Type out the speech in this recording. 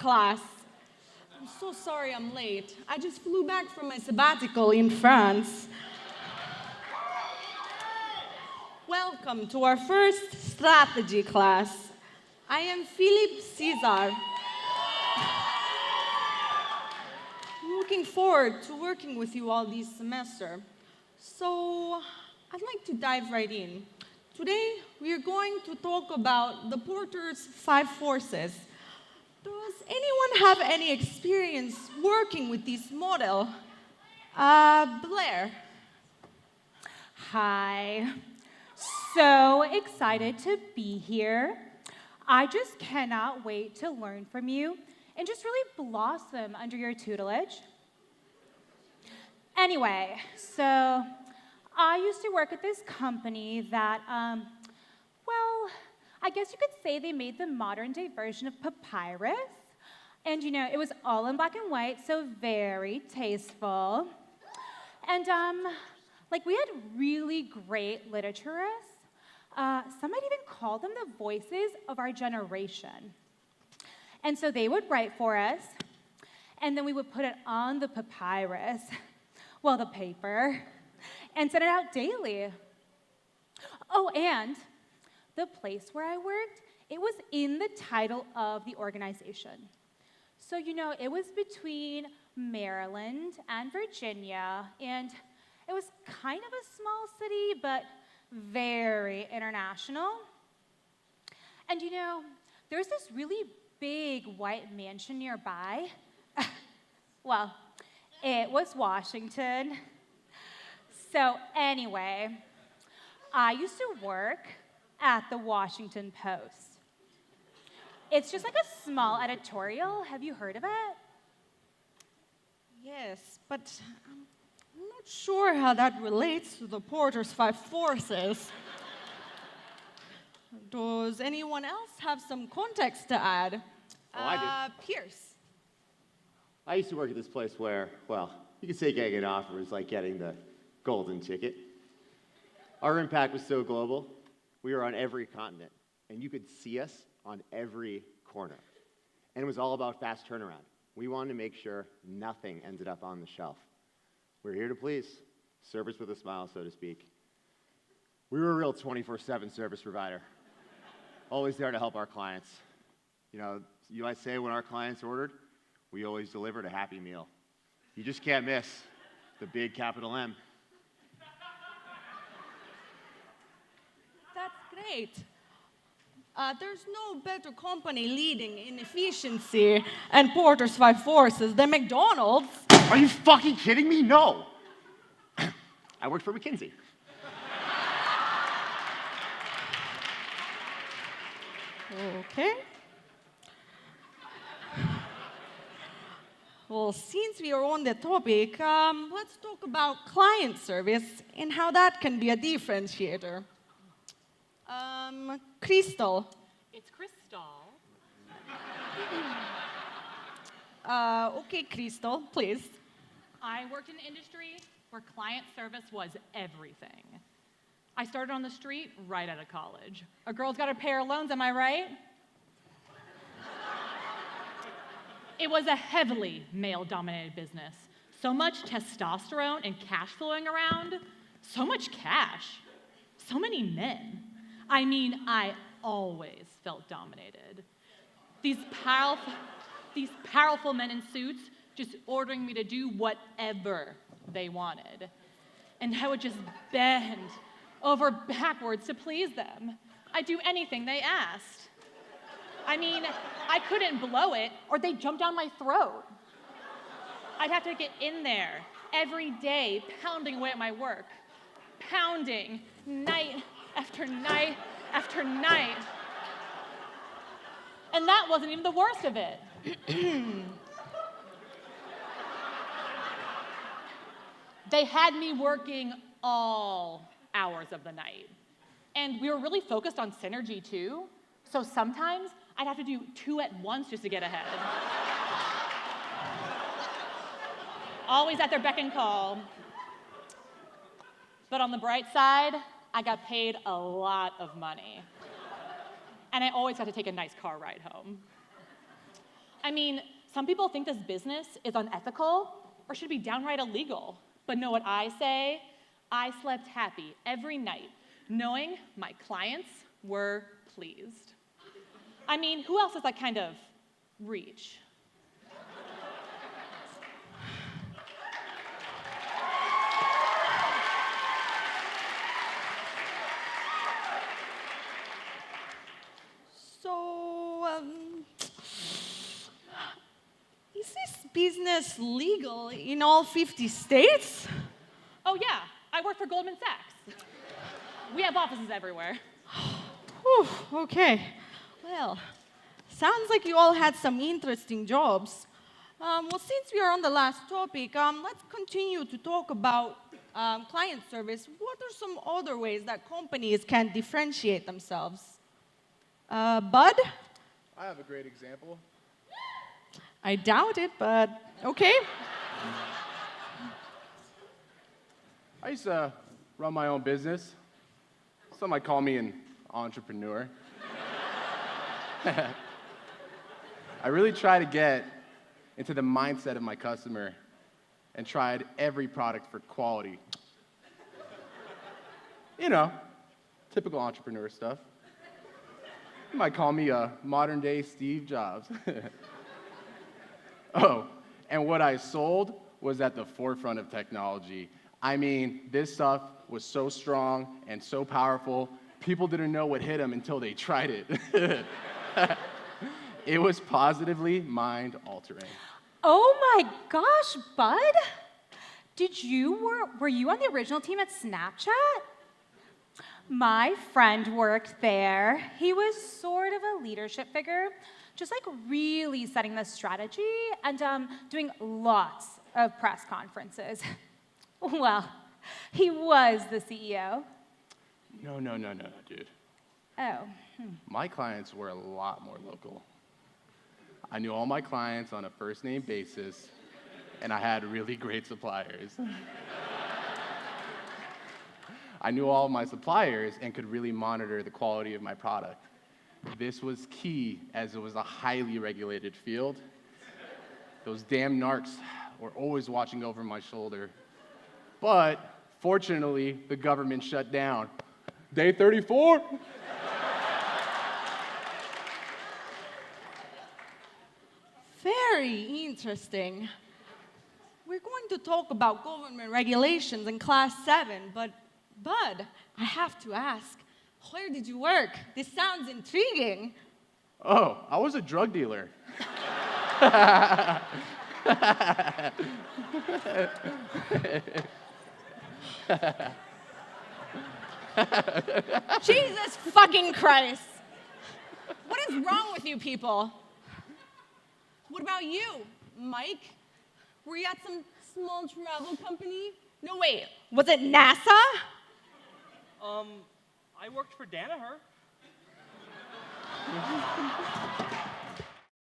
class. I'm so sorry I'm late. I just flew back from my sabbatical in France. Welcome to our first strategy class. I am Philippe Cesar. I'm looking forward to working with you all this semester. So, I'd like to dive right in. Today, we are going to talk about the Porter's 5 forces. Does anyone have any experience working with this model? Blair. Hi. So excited to be here. I just cannot wait to learn from you and just really blossom under your tutelage. Anyway, so I used to work at this company that, well, I guess you could say they made the modern day version of papyrus. And it was all in black and white, so very tasteful. And we had really great literaturists. Some might even call them the voices of our generation. And so they would write for us, and then we would put it on the papyrus, well, the paper, and send it out daily. Oh, and the place where I worked, it was in the title of the organization. So, it was between Maryland and Virginia, and it was kind of a small city, but very international. And there's this really big white mansion nearby. Well, it was Washington. So anyway, I used to work at the Washington Post. It's just like a small editorial. Have you heard of it? Yes, but I'm not sure how that relates to the Porter's 5 forces. Does anyone else have some context to add? I do. Pierce. I used to work at this place where, well, you could say getting an offer was like getting the golden ticket. Our impact was so global, we were on every continent, and you could see us on every corner. And it was all about fast turnaround. We wanted to make sure nothing ended up on the shelf. We're here to please. Service with a smile, so to speak. We were a real 24/7 service provider. Always there to help our clients. You might say when our clients ordered, we always delivered a happy meal. You just can't miss the big capital M. That's great. There's no better company leading in efficiency and Porter's 5 forces than McDonald's. Are you fucking kidding me? No. I worked for McKinsey. Okay. Well, since we are on the topic, let's talk about client service and how that can be a differentiator. Crystal. It's Crystal. Okay, Crystal, please. I worked in an industry where client service was everything. I started on the street right out of college. A girl's got to pay her loans, am I right? It was a heavily male-dominated business. So much testosterone and cash flowing around. So much cash. So many men. I mean, I always felt dominated. These powerful men in suits just ordering me to do whatever they wanted. And I would just bend over backwards to please them. I'd do anything they asked. I mean, I couldn't blow it or they'd jump down my throat. I'd have to get in there every day, pounding away at my work. Pounding, night after night after night. And that wasn't even the worst of it. They had me working all hours of the night. And we were really focused on synergy too. So sometimes I'd have to do 2 at once just to get ahead. Always at their beck and call. But on the bright side, I got paid a lot of money. And I always got to take a nice car ride home. I mean, some people think this business is unethical or should be downright illegal. But know what I say? I slept happy every night, knowing my clients were pleased. I mean, who else has that kind of reach? So, is this business legal in all 50 states? Oh yeah, I work for Goldman Sachs. We have offices everywhere. Whew, okay. Well, sounds like you all had some interesting jobs. Well, since we are on the last topic, let's continue to talk about client service. What are some other ways that companies can differentiate themselves? Bud? I have a great example. I doubt it, but okay. I used to run my own business. Some might call me an entrepreneur. I really try to get into the mindset of my customer and tried every product for quality. You know, typical entrepreneur stuff. You might call me a modern-day Steve Jobs. Oh, and what I sold was at the forefront of technology. I mean, this stuff was so strong and so powerful, people didn't know what hit them until they tried it. It was positively mind-altering. Oh my gosh, Bud! Were you on the original team at Snapchat? My friend worked there. He was sort of a leadership figure, just like really setting the strategy and doing lots of press conferences. Well, he was the CEO. No, dude. Oh. My clients were a lot more local. I knew all my clients on a first-name basis, and I had really great suppliers. I knew all my suppliers and could really monitor the quality of my product. This was key as it was a highly regulated field. Those damn narcs were always watching over my shoulder. But fortunately, the government shut down. Day 34. Very interesting. We're going to talk about government regulations in class 7, but Bud, I have to ask, where did you work? This sounds intriguing. Oh, I was a drug dealer. Jesus fucking Christ. What is wrong with you people? What about you, Mike? Were you at some small travel company? No, wait, was it NASA? I worked for Danaher.